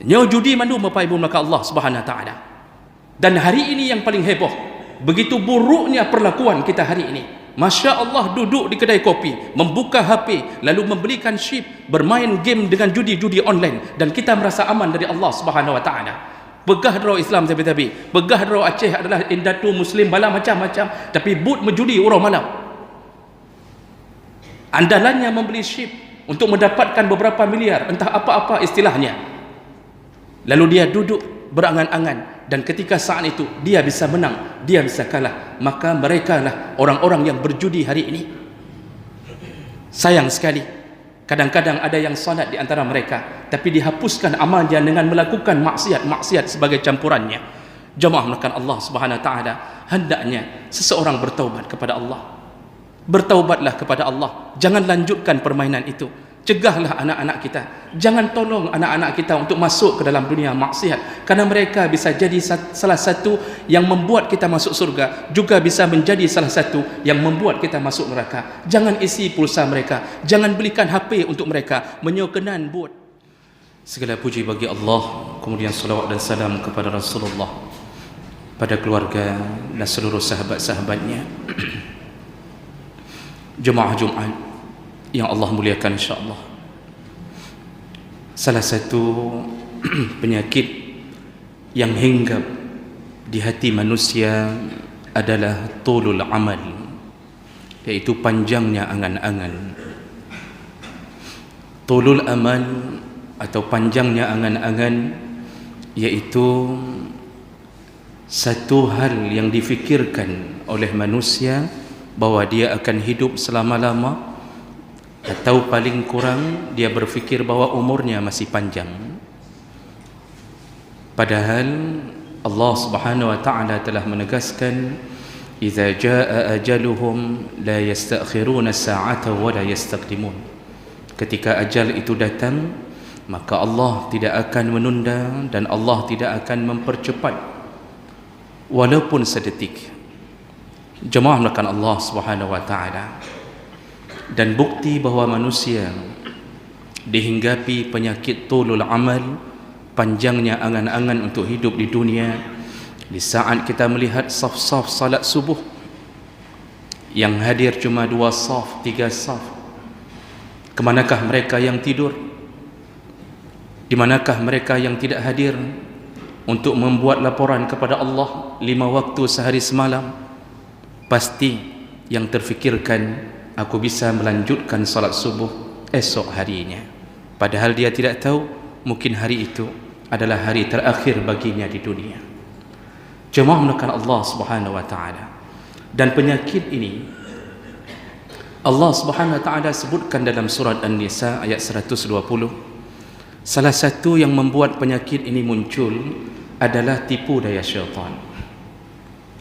Nyo judi mandu Bapak Ibu maka Allah Subhanahu Wa Taala. Dan hari ini yang paling heboh, begitu buruknya perlakuan kita hari ini. Masya Allah, duduk di kedai kopi, membuka HP, lalu membelikan chip, bermain game dengan judi-judi online, dan kita merasa aman dari Allah Subhanahu Wa Taala. Begah daro Islam tapi begah daro Aceh adalah indatu Muslim bala macam-macam, tapi but menjudi orang malam. Andalannya membeli chip untuk mendapatkan beberapa miliar, entah apa-apa istilahnya. Lalu dia duduk berangan-angan, dan ketika saat itu dia bisa menang, dia bisa kalah, maka mereka lah orang-orang yang berjudi hari ini. Sayang sekali, kadang-kadang ada yang salat di antara mereka, tapi dihapuskan amalnya dengan melakukan maksiat sebagai campurannya. Jemaah melakukan Allah Subhanahu Wa Taala, hendaknya seseorang bertaubat kepada Allah. Bertaubatlah kepada Allah, jangan lanjutkan permainan itu. Cegahlah anak-anak kita, jangan tolong anak-anak kita untuk masuk ke dalam dunia maksiat, karena mereka bisa jadi salah satu yang membuat kita masuk surga, juga bisa menjadi salah satu yang membuat kita masuk neraka. Jangan isi pulsa mereka, jangan belikan HP untuk mereka, menyokenan buat. Segala puji bagi Allah, kemudian salawat dan salam kepada Rasulullah, pada keluarga dan seluruh sahabat-sahabatnya. Jemaah Jumat yang Allah muliakan, insya-Allah, salah satu penyakit yang hinggap di hati manusia adalah tulul amal, yaitu panjangnya angan-angan. Tulul amal atau panjangnya angan-angan yaitu satu hal yang difikirkan oleh manusia bahwa dia akan hidup selama-lama, atau paling kurang dia berfikir bahwa umurnya masih panjang. Padahal Allah Subhanahu Wa Taala telah menegaskan, "Idza jaa ajaluhum la yastakhiruna sa'ata wa la yastaqdimun." Ketika ajal itu datang, maka Allah tidak akan menunda dan Allah tidak akan mempercepat walaupun sedetik. Jemaah melakukan Allah Subhanahu Wa Taala. Dan bukti bahawa manusia dihinggapi penyakit tulul amal, panjangnya angan-angan untuk hidup di dunia, di saat kita melihat saf-saf salat subuh yang hadir cuma 2 saf, 3 saf. Kemanakah mereka yang tidur? Di manakah mereka yang tidak hadir untuk membuat laporan kepada Allah 5 waktu sehari semalam? Pasti yang terfikirkan, aku bisa melanjutkan salat subuh esok harinya. Padahal dia tidak tahu, mungkin hari itu adalah hari terakhir baginya di dunia. Jemaah melakukan Allah Subhanahu Wa Taala. Dan penyakit ini Allah Subhanahu Wa Taala sebutkan dalam surat An-Nisa ayat 120. Salah satu yang membuat penyakit ini muncul adalah tipu daya syaitan.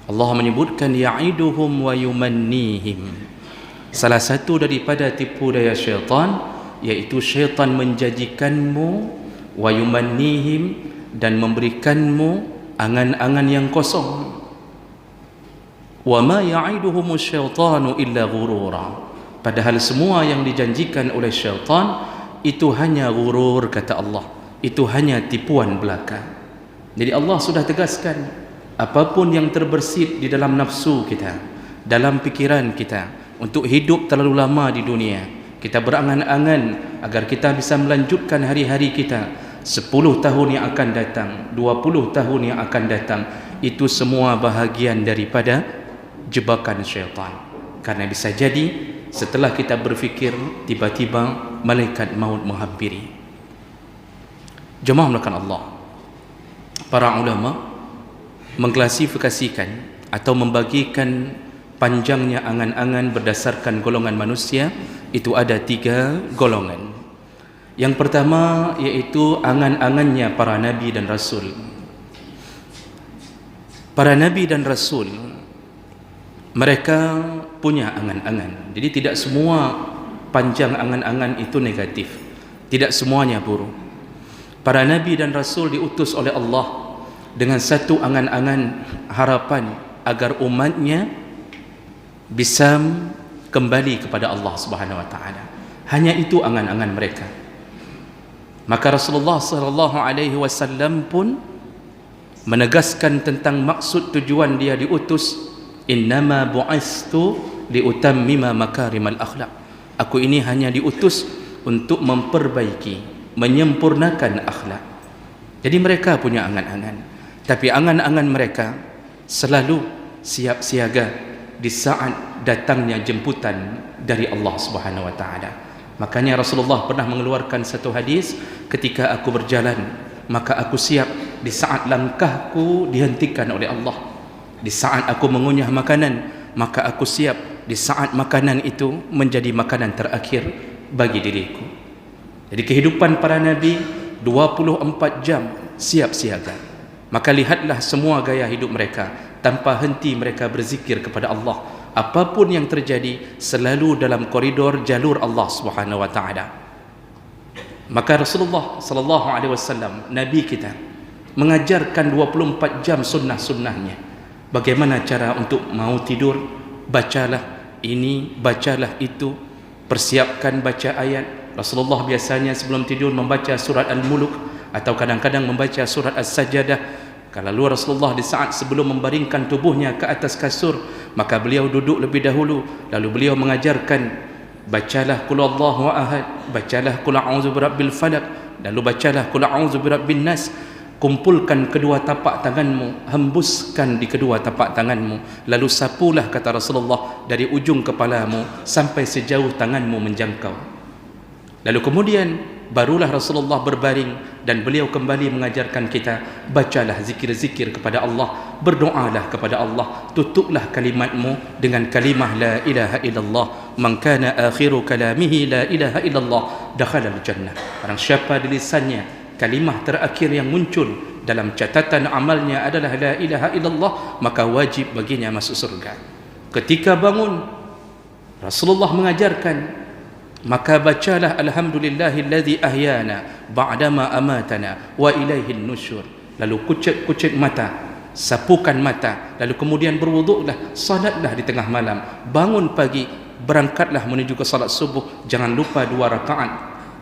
Allah menyebutkan ya'iduhum wa yumannihim. Salah satu daripada tipu daya syaitan yaitu syaitan menjanjikanmu wa yumannihim, dan memberikanmu angan-angan yang kosong. Wa ma ya'iduhumus syaitanu illa ghurura. Padahal semua yang dijanjikan oleh syaitan itu hanya ghurur, kata Allah. Itu hanya tipuan belaka. Jadi Allah sudah tegaskan, apapun yang terbersit di dalam nafsu kita, dalam pikiran kita, untuk hidup terlalu lama di dunia, kita berangan-angan agar kita bisa melanjutkan hari-hari kita 10 tahun yang akan datang, 20 tahun yang akan datang, itu semua bahagian daripada jebakan syaitan. Karena bisa jadi setelah kita berfikir, tiba-tiba malaikat maut menghampiri. Jemaah melakukan Allah, para ulama mengklasifikasikan atau membagikan panjangnya angan-angan berdasarkan golongan manusia itu ada 3 golongan. Yang pertama yaitu angan-angannya para nabi dan rasul. Para nabi dan rasul, mereka punya angan-angan. Jadi tidak semua panjang angan-angan itu negatif, tidak semuanya buruk. Para nabi dan rasul diutus oleh Allah dengan satu angan-angan, harapan agar umatnya bisa kembali kepada Allah Subhanahu Wa Taala. Hanya itu angan-angan mereka. Maka Rasulullah sallallahu alaihi wasallam pun menegaskan tentang maksud tujuan dia diutus, innama bu'istu liutammima makarimal akhlak. Aku ini hanya diutus untuk memperbaiki, menyempurnakan akhlak. Jadi mereka punya angan-angan, tapi angan-angan mereka selalu siap siaga di saat datangnya jemputan dari Allah Subhanahu wa taala. Makanya Rasulullah pernah mengeluarkan satu hadis, ketika aku berjalan maka aku siap di saat langkahku dihentikan oleh Allah. Di saat aku mengunyah makanan, maka aku siap di saat makanan itu menjadi makanan terakhir bagi diriku. Jadi kehidupan para nabi 24 jam siap siaga. Maka lihatlah semua gaya hidup mereka, tanpa henti mereka berzikir kepada Allah. Apapun yang terjadi selalu dalam koridor jalur Allah Subhanahu wa taala. Maka Rasulullah sallallahu alaihi wasallam, nabi kita, mengajarkan 24 jam sunnah-sunnahnya. Bagaimana cara untuk mau tidur, bacalah ini, bacalah itu, persiapkan baca ayat. Rasulullah biasanya sebelum tidur membaca surat Al-Mulk atau kadang-kadang membaca surat As-Sajdah. Kalau Rasulullah di saat sebelum membaringkan tubuhnya ke atas kasur, maka beliau duduk lebih dahulu, lalu beliau mengajarkan, bacalah qul huwallahu ahad, bacalah qul a'udzu birabbil falaq, lalu bacalah qul a'udzu birabbin nas. Kumpulkan kedua tapak tanganmu, hembuskan di kedua tapak tanganmu, lalu sapulah, kata Rasulullah, dari ujung kepalamu sampai sejauh tanganmu menjangkau. Lalu kemudian barulah Rasulullah berbaring dan beliau kembali mengajarkan kita, bacalah zikir-zikir kepada Allah, berdoalah kepada Allah, tutuplah kalimatmu dengan kalimah la ilaha illallah, man kana akhiru kalamihi la ilaha illallah dakhala al-jannah. Barang siapa di lisannya kalimah terakhir yang muncul dalam catatan amalnya adalah la ilaha illallah, maka wajib baginya masuk surga. Ketika bangun, Rasulullah mengajarkan, maka bacalah alhamdulillahilladzi ahyana ba'dama amatana wa ilaihin nusyur. Lalu kucek-kucek mata, sapukan mata, lalu kemudian berwuduklah, salatlah di tengah malam, bangun pagi, berangkatlah menuju ke salat subuh. Jangan lupa 2 rakaat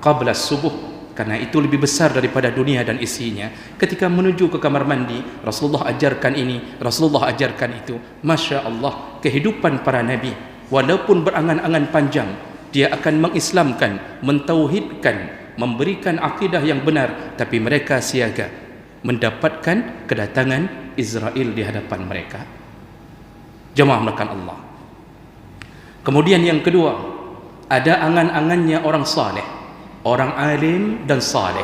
qabla subuh, karena itu lebih besar daripada dunia dan isinya. Ketika menuju ke kamar mandi, Rasulullah ajarkan ini, Rasulullah ajarkan itu. Masya Allah, kehidupan para nabi walaupun berangan-angan panjang, dia akan mengislamkan, mentauhidkan, memberikan akidah yang benar, tapi mereka siaga mendapatkan kedatangan Israel di hadapan mereka. Jemaah melakukan Allah. Kemudian yang kedua, ada angan-angannya orang saleh, orang alim dan saleh.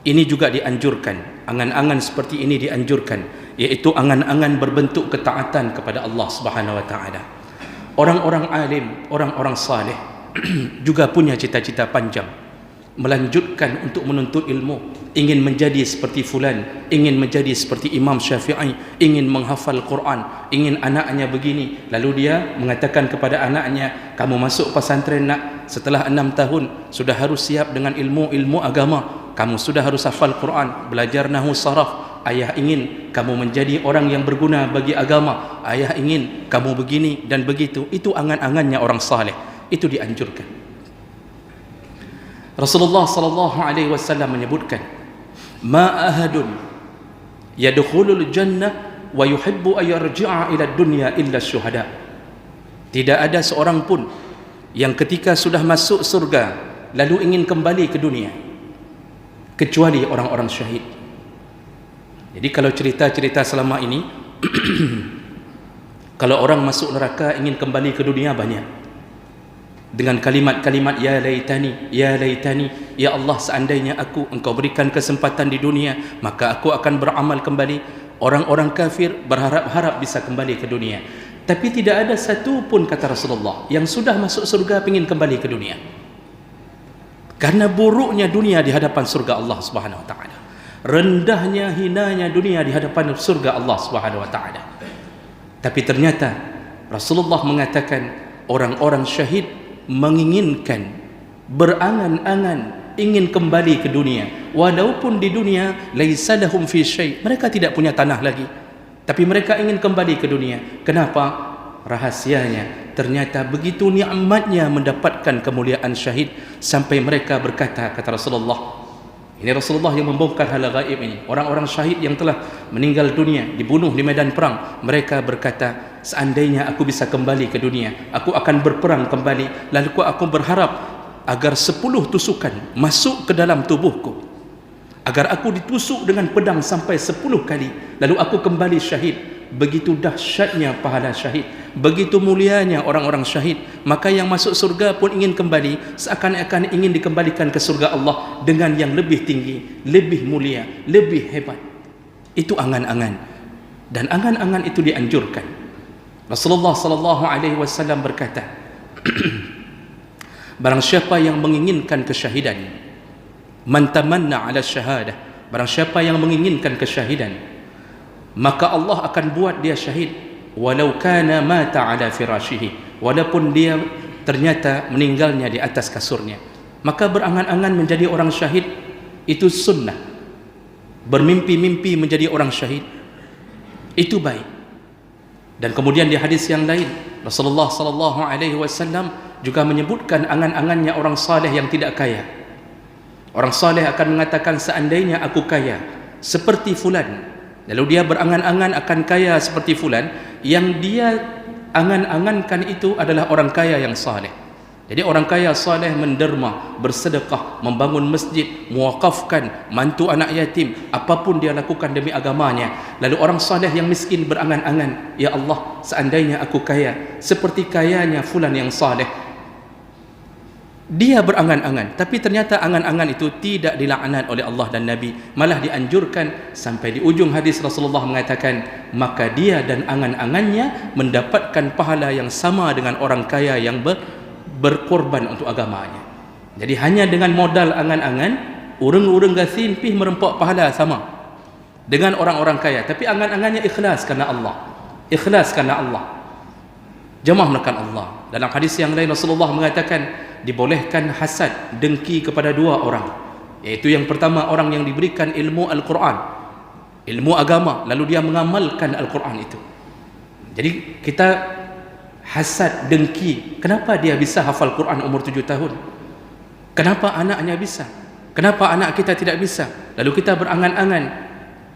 Ini juga dianjurkan, angan-angan seperti ini dianjurkan, yaitu angan-angan berbentuk ketaatan kepada Allah Subhanahu wa taala. Orang-orang alim, orang-orang saleh juga punya cita-cita panjang, melanjutkan untuk menuntut ilmu, ingin menjadi seperti fulan, ingin menjadi seperti Imam Syafi'i, ingin menghafal Quran, ingin anaknya begini. Lalu dia mengatakan kepada anaknya, kamu masuk pesantren nak, setelah 6 tahun sudah harus siap dengan ilmu-ilmu agama, kamu sudah harus hafal Quran, belajar nahwu saraf. Ayah ingin kamu menjadi orang yang berguna bagi agama, ayah ingin kamu begini dan begitu. Itu angan-angannya orang saleh, itu dianjurkan. Rasulullah sallallahu alaihi wasallam menyebutkan, ma ahadun yadkhulul jannah wa yuhibbu an yarji'a ila dunya illa syuhada. Tidak ada seorang pun yang ketika sudah masuk surga lalu ingin kembali ke dunia kecuali orang-orang syahid. Jadi kalau cerita-cerita selama ini kalau orang masuk neraka ingin kembali ke dunia banyak, dengan kalimat-kalimat ya laitani, ya laitani, ya Allah seandainya engkau berikan kesempatan di dunia, maka aku akan beramal kembali. Orang-orang kafir berharap-harap bisa kembali ke dunia, tapi tidak ada satu pun, kata Rasulullah, yang sudah masuk surga ingin kembali ke dunia, karena buruknya dunia di hadapan surga Allah Subhanahu wa taala, rendahnya, hinanya dunia di hadapan surga Allah Subhanahu wa taala. Tapi ternyata Rasulullah mengatakan orang-orang syahid menginginkan, berangan-angan ingin kembali ke dunia, walaupun di dunia laisa lahum fi syai', mereka tidak punya tanah lagi, tapi mereka ingin kembali ke dunia. Kenapa? Rahasianya, ternyata begitu nikmatnya mendapatkan kemuliaan syahid sampai mereka berkata, kata Rasulullah, Ini Rasulullah yang membongkar hal gaib ini. Orang-orang syahid yang telah meninggal dunia, dibunuh di medan perang, mereka berkata, seandainya aku bisa kembali ke dunia, aku akan berperang kembali, lalu aku berharap agar 10 tusukan masuk ke dalam tubuhku, agar aku ditusuk dengan pedang sampai 10 kali, lalu aku kembali syahid. Begitu dahsyatnya pahala syahid, begitu mulianya orang-orang syahid, maka yang masuk surga pun ingin kembali, seakan-akan ingin dikembalikan ke surga Allah dengan yang lebih tinggi, lebih mulia, lebih hebat. Itu angan-angan, dan angan-angan itu dianjurkan. Rasulullah sallallahu alaihi wasallam berkata, barang siapa yang menginginkan kesyahidan, man tamanna ala syahadah, barang siapa yang menginginkan kesyahidan, maka Allah akan buat dia syahid walau kana mata ala firashihi, walaupun dia ternyata meninggalnya di atas kasurnya. Maka berangan-angan menjadi orang syahid itu sunnah. Bermimpi-mimpi menjadi orang syahid itu baik. Dan kemudian di hadis yang lain Rasulullah sallallahu alaihi wasallam juga menyebutkan angan-angannya orang saleh yang tidak kaya. Orang saleh akan mengatakan, seandainya aku kaya seperti fulan, lalu dia berangan-angan akan kaya seperti fulan, yang dia angan-angankan itu adalah orang kaya yang saleh. Jadi orang kaya saleh menderma, bersedekah, membangun masjid, muwakafkan, mantu anak yatim, apapun dia lakukan demi agamanya. Lalu orang saleh yang miskin berangan-angan, ya Allah, seandainya aku kaya seperti kayanya fulan yang saleh. Dia berangan-angan, tapi ternyata angan-angan itu tidak dilaknat oleh Allah dan Nabi, malah dianjurkan. Sampai di ujung hadis Rasulullah mengatakan, maka dia dan angan-angannya mendapatkan pahala yang sama dengan orang kaya yang berkorban untuk agamanya. Jadi hanya dengan modal angan-angan, urang-urang gasin pih merempak pahala sama dengan orang-orang kaya, tapi angan-angannya ikhlas karena Allah. Ikhlas karena Allah. Jemaah melakukan Allah. Dalam hadis yang lain Rasulullah mengatakan, dibolehkan hasad, dengki kepada 2 orang, iaitu yang pertama orang yang diberikan ilmu Al-Quran, ilmu agama, lalu dia mengamalkan Al-Quran itu. Jadi kita hasad, dengki, kenapa dia bisa hafal Quran umur 7 tahun, kenapa anaknya bisa, kenapa anak kita tidak bisa, lalu kita berangan-angan.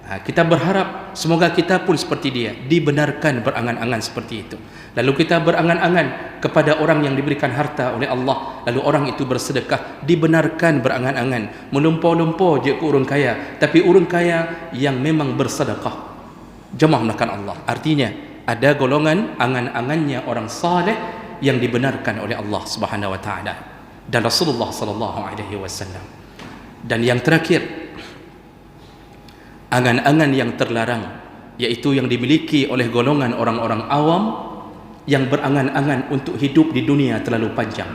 Kita berharap semoga kita pun seperti dia, dibenarkan berangan-angan seperti itu. Lalu kita berangan-angan kepada orang yang diberikan harta oleh Allah, lalu orang itu bersedekah, dibenarkan berangan-angan. Melumpur-lumpur je ke orang kaya, tapi orang kaya yang memang bersedekah. Jemaah melakukan Allah. Artinya ada golongan angan-angannya orang saleh yang dibenarkan oleh Allah Subhanahu wa taala dan Rasulullah sallallahu alaihi wasallam. Dan yang terakhir, angan-angan yang terlarang, yaitu yang dimiliki oleh golongan orang-orang awam yang berangan-angan untuk hidup di dunia terlalu panjang.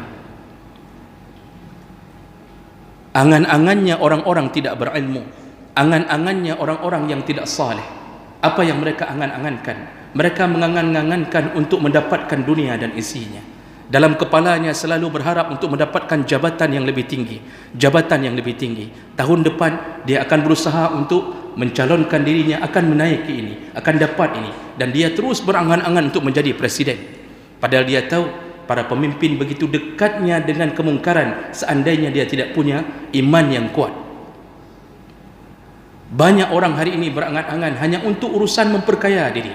Angan-angannya orang-orang tidak berilmu, angan-angannya orang-orang yang tidak saleh. Apa yang mereka angan-angankan? Mereka mengangan-angankan untuk mendapatkan dunia dan isinya. Dalam kepalanya selalu berharap untuk mendapatkan jabatan yang lebih tinggi, jabatan yang lebih tinggi. Tahun depan dia akan berusaha untuk mencalonkan dirinya, akan menaiki ini, akan dapat ini, dan dia terus berangan-angan untuk menjadi presiden. Padahal dia tahu para pemimpin begitu dekatnya dengan kemungkaran seandainya dia tidak punya iman yang kuat. Banyak orang hari ini berangan-angan hanya untuk urusan memperkaya diri.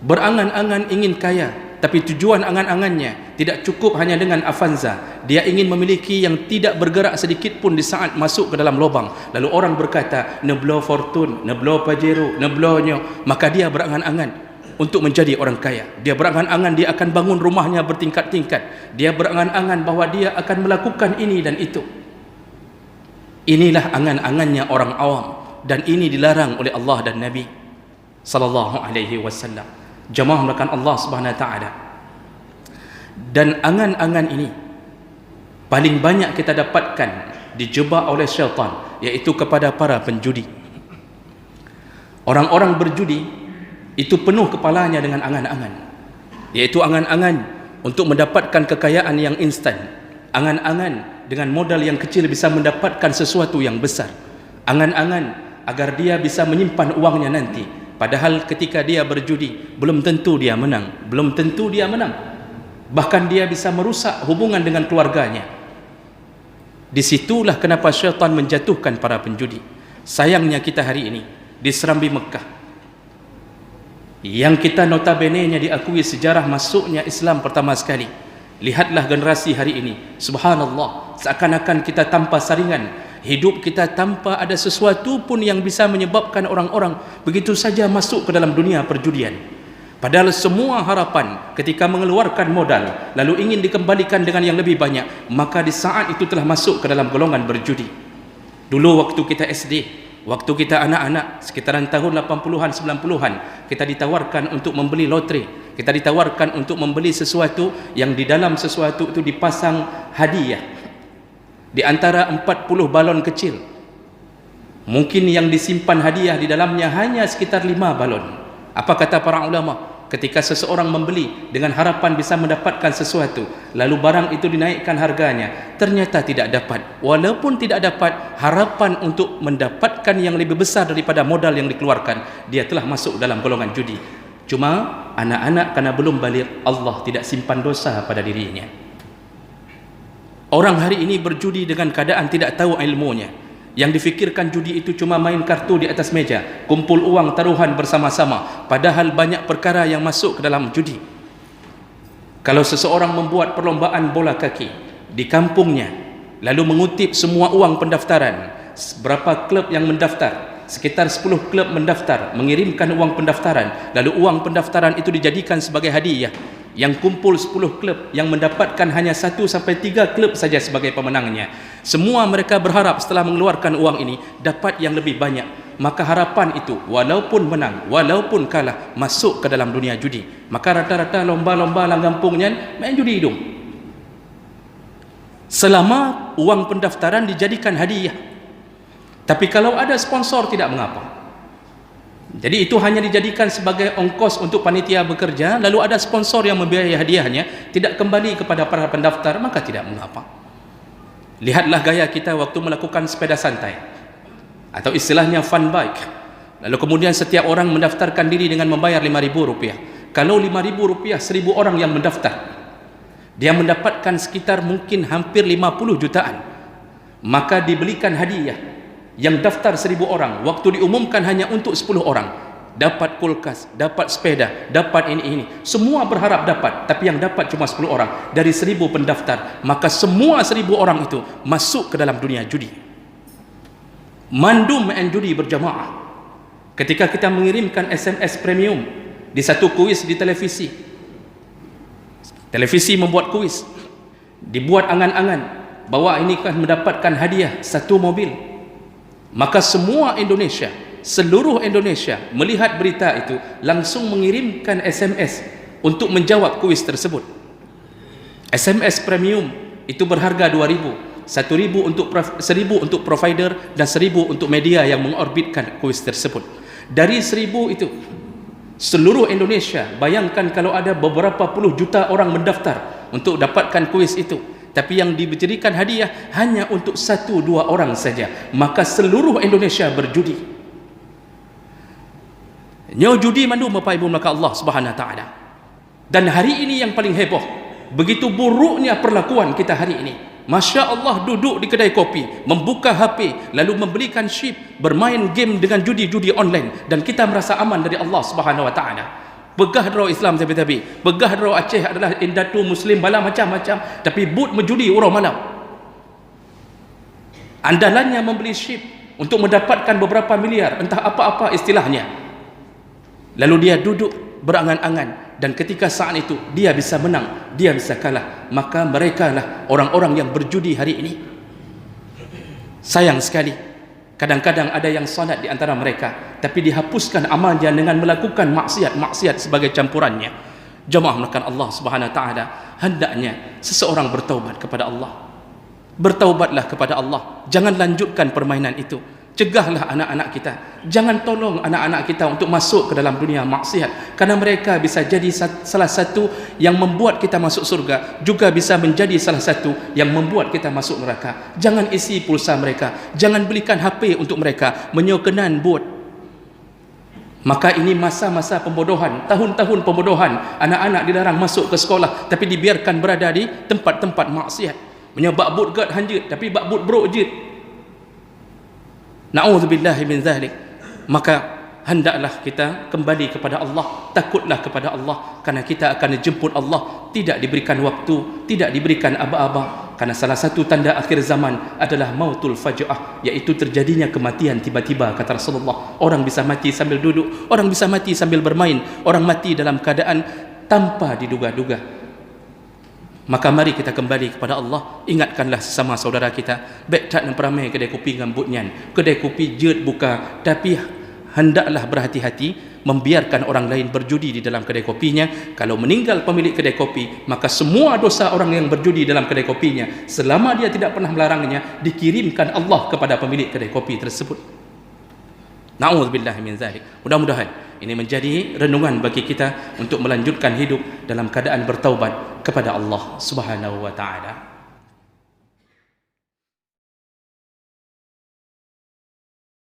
Berangan-angan ingin kaya, tapi tujuan angan-angannya tidak cukup hanya dengan Avanza. Dia ingin memiliki yang tidak bergerak sedikit pun di saat masuk ke dalam lubang. Lalu orang berkata, neblo Fortune, neblo Pajero, neblonyo. Maka dia berangan-angan untuk menjadi orang kaya. Dia berangan-angan dia akan bangun rumahnya bertingkat-tingkat. Dia berangan-angan bahwa dia akan melakukan ini dan itu. Inilah angan-angannya orang awam, dan ini dilarang oleh Allah dan Nabi sallallahu alaihi wasallam. Jemaah melakukan Allah Subhanahu wa taala. Dan angan-angan ini paling banyak kita dapatkan dijebak oleh syaitan, iaitu kepada para penjudi. Orang-orang berjudi itu penuh kepalanya dengan angan-angan, iaitu angan-angan untuk mendapatkan kekayaan yang instan, angan-angan dengan modal yang kecil bisa mendapatkan sesuatu yang besar, angan-angan agar dia bisa menyimpan uangnya nanti. Padahal ketika dia berjudi, belum tentu dia menang, belum tentu dia menang. Bahkan dia bisa merusak hubungan dengan keluarganya. Disitulah kenapa syaitan menjatuhkan para penjudi. Sayangnya kita hari ini di Serambi Mekah, yang kita notabene-nya diakui sejarah masuknya Islam pertama sekali. Lihatlah generasi hari ini, subhanallah, seakan-akan kita tanpa saringan, hidup kita tanpa ada sesuatu pun yang bisa menyebabkan orang-orang begitu saja masuk ke dalam dunia perjudian. Padahal semua harapan ketika mengeluarkan modal lalu ingin dikembalikan dengan yang lebih banyak, maka di saat itu telah masuk ke dalam golongan berjudi. Dulu waktu kita SD, waktu kita anak-anak, sekitaran tahun 80-an 90-an, kita ditawarkan untuk membeli lotre, kita ditawarkan untuk membeli sesuatu yang di dalam sesuatu itu dipasang hadiah. Di antara 40 balon kecil, mungkin yang disimpan hadiah di dalamnya hanya sekitar 5 balon. Apa kata para ulama? Ketika seseorang membeli dengan harapan bisa mendapatkan sesuatu, lalu barang itu dinaikkan harganya, ternyata tidak dapat. Walaupun tidak dapat, harapan untuk mendapatkan yang lebih besar daripada modal yang dikeluarkan, dia telah masuk dalam golongan judi. Cuma anak-anak karena belum balik, Allah tidak simpan dosa pada dirinya. Orang hari ini berjudi dengan keadaan tidak tahu ilmunya. Yang difikirkan judi itu cuma main kartu di atas meja, kumpul uang taruhan bersama-sama, padahal banyak perkara yang masuk ke dalam judi. Kalau seseorang membuat perlombaan bola kaki di kampungnya, lalu mengutip semua uang pendaftaran, berapa klub yang mendaftar, sekitar 10 klub mendaftar, mengirimkan uang pendaftaran, lalu uang pendaftaran itu dijadikan sebagai hadiah, yang kumpul 10 klub yang mendapatkan hanya 1 sampai 3 klub saja sebagai pemenangnya. Semua mereka berharap setelah mengeluarkan uang ini dapat yang lebih banyak. Maka harapan itu walaupun menang, walaupun kalah, masuk ke dalam dunia judi. Maka rata-rata lomba-lomba langgampungnya main judi hidung. Selama uang pendaftaran dijadikan hadiah. Tapi kalau ada sponsor tidak mengapa. Jadi itu hanya dijadikan sebagai ongkos untuk panitia bekerja, lalu ada sponsor yang membiayai hadiahnya, tidak kembali kepada para pendaftar, maka tidak mengapa. Lihatlah gaya kita waktu melakukan sepeda santai, atau istilahnya fun bike. Lalu kemudian setiap orang mendaftarkan diri dengan membayar Rp5.000. Kalau Rp5.000, 1.000 orang yang mendaftar, dia mendapatkan sekitar mungkin hampir 50 jutaan. Maka dibelikan hadiah. Yang daftar 1.000 orang, waktu diumumkan hanya untuk 10 orang. Dapat kulkas, dapat sepeda, dapat ini. Semua berharap dapat, tapi yang dapat cuma 10 orang dari 1.000 pendaftar. Maka semua 1.000 orang itu masuk ke dalam dunia judi. Mandu main judi berjamaah. Ketika kita mengirimkan SMS premium di satu kuis di televisi, televisi membuat kuis, dibuat angan-angan bahwa ini akan mendapatkan hadiah 1 mobil. Maka semua Indonesia, seluruh Indonesia melihat berita itu langsung mengirimkan SMS untuk menjawab kuis tersebut. SMS premium itu berharga 2.000, 1.000 untuk provider dan 1.000 untuk media yang mengorbitkan kuis tersebut. Dari 1.000 itu seluruh Indonesia, bayangkan kalau ada beberapa puluh juta orang mendaftar untuk dapatkan kuis itu, tapi yang diberikan hadiah hanya untuk 1-2 orang saja, maka seluruh Indonesia berjudi. Nyo judi mandu Bapak Ibu maka Allah Subhanahu wa taala. Dan hari ini yang paling heboh, begitu buruknya perlakuan kita hari ini. Masya Allah, duduk di kedai kopi, membuka HP, lalu membelikan chip, bermain game dengan judi-judi online, dan kita merasa aman dari Allah Subhanahu wa taala. Begah draw Islam tabi-tabi, begah draw Aceh adalah indatu Muslim bala macam-macam, tapi but menjudi urang malam. Andalannya membeli chip untuk mendapatkan beberapa miliar, entah apa-apa istilahnya. Lalu dia duduk berangan-angan, dan ketika saat itu dia bisa menang, dia bisa kalah, maka mereka lah orang-orang yang berjudi hari ini. Sayang sekali, kadang-kadang ada yang salat di antara mereka, tapi dihapuskan amalnya dengan melakukan maksiat sebagai campurannya. Jemaah melakukan Allah Subhanahu wa taala, hendaknya seseorang bertaubat kepada Allah. Bertaubatlah kepada Allah, jangan lanjutkan permainan itu. Cegahlah anak-anak kita, jangan tolong anak-anak kita untuk masuk ke dalam dunia maksiat, karena mereka bisa jadi salah satu yang membuat kita masuk surga, juga bisa menjadi salah satu yang membuat kita masuk neraka. Jangan isi pulsa mereka, jangan belikan HP untuk mereka, menyokenan buat. Maka ini masa-masa pembodohan, tahun-tahun pembodohan. Anak-anak dilarang masuk ke sekolah, tapi dibiarkan berada di tempat-tempat maksiat. Punya bakbut kat hanjit tapi bakbut bro jit. Na'udzubillahi min zalik. Maka hendaklah kita kembali kepada Allah, takutlah kepada Allah, kerana kita akan dijemput Allah, tidak diberikan waktu, tidak diberikan aba-aba. Karena salah satu tanda akhir zaman adalah mautul faja'ah, iaitu terjadinya kematian tiba-tiba, kata Rasulullah. Orang bisa mati sambil duduk, orang bisa mati sambil bermain, orang mati dalam keadaan tanpa diduga-duga. Maka mari kita kembali kepada Allah. Ingatkanlah sesama saudara kita. Baik tak nak peramai kedai kopi ngambutnya, kedai kopi jut buka, tapi hendaklah berhati-hati membiarkan orang lain berjudi di dalam kedai kopinya. Kalau meninggal pemilik kedai kopi, maka semua dosa orang yang berjudi dalam kedai kopinya, selama dia tidak pernah melarangnya, dikirimkan Allah kepada pemilik kedai kopi tersebut. Na'udzubillahi min zalik. Mudah-mudahan ini menjadi renungan bagi kita untuk melanjutkan hidup dalam keadaan bertaubat kepada Allah Subhanahu wa taala.